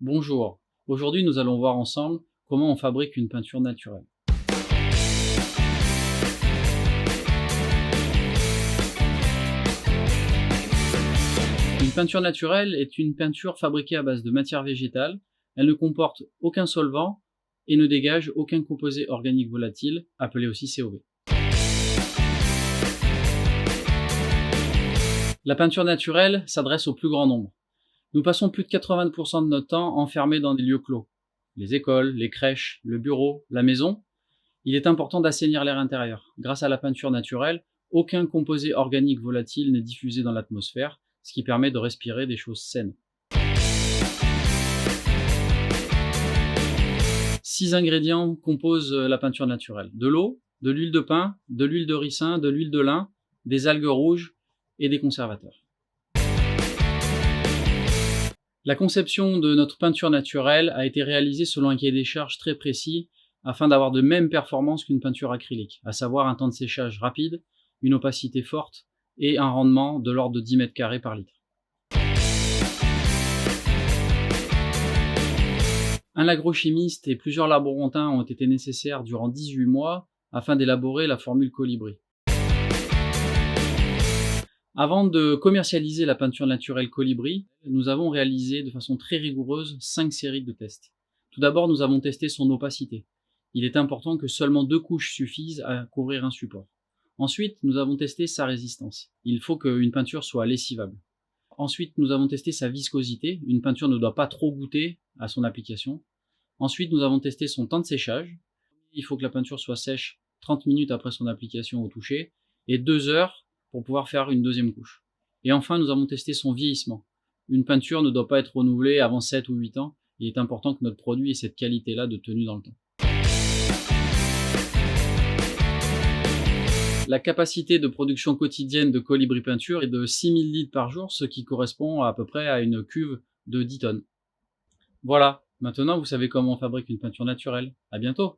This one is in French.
Bonjour, aujourd'hui nous allons voir ensemble comment on fabrique une peinture naturelle. Une peinture naturelle est une peinture fabriquée à base de matière végétale, elle ne comporte aucun solvant et ne dégage aucun composé organique volatile, appelé aussi COV. La peinture naturelle s'adresse au plus grand nombre. Nous passons plus de 80% de notre temps enfermés dans des lieux clos. Les écoles, les crèches, le bureau, la maison. Il est important d'assainir l'air intérieur. Grâce à la peinture naturelle, aucun composé organique volatile n'est diffusé dans l'atmosphère, ce qui permet de respirer des choses saines. 6 ingrédients composent la peinture naturelle. De l'eau, de l'huile de pin, de l'huile de ricin, de l'huile de lin, des algues rouges et des conservateurs. La conception de notre peinture naturelle a été réalisée selon un cahier des charges très précis afin d'avoir de mêmes performances qu'une peinture acrylique, à savoir un temps de séchage rapide, une opacité forte et un rendement de l'ordre de 10 mètres carrés par litre. Un agrochimiste et plusieurs laborantins ont été nécessaires durant 18 mois afin d'élaborer la formule Colibri. Avant de commercialiser la peinture naturelle Colibri, nous avons réalisé de façon très rigoureuse 5 séries de tests. Tout d'abord, nous avons testé son opacité. Il est important que seulement 2 couches suffisent à couvrir un support. Ensuite, nous avons testé sa résistance. Il faut qu'une peinture soit lessivable. Ensuite, nous avons testé sa viscosité. Une peinture ne doit pas trop goûter à son application. Ensuite, nous avons testé son temps de séchage. Il faut que la peinture soit sèche 30 minutes après son application au toucher et 2 heures pour pouvoir faire une deuxième couche. Et enfin, nous avons testé son vieillissement. Une peinture ne doit pas être renouvelée avant 7 ou 8 ans. Il est important que notre produit ait cette qualité-là de tenue dans le temps. La capacité de production quotidienne de Colibri Peinture est de 6000 litres par jour, ce qui correspond à peu près à une cuve de 10 tonnes. Voilà, maintenant vous savez comment on fabrique une peinture naturelle. À bientôt!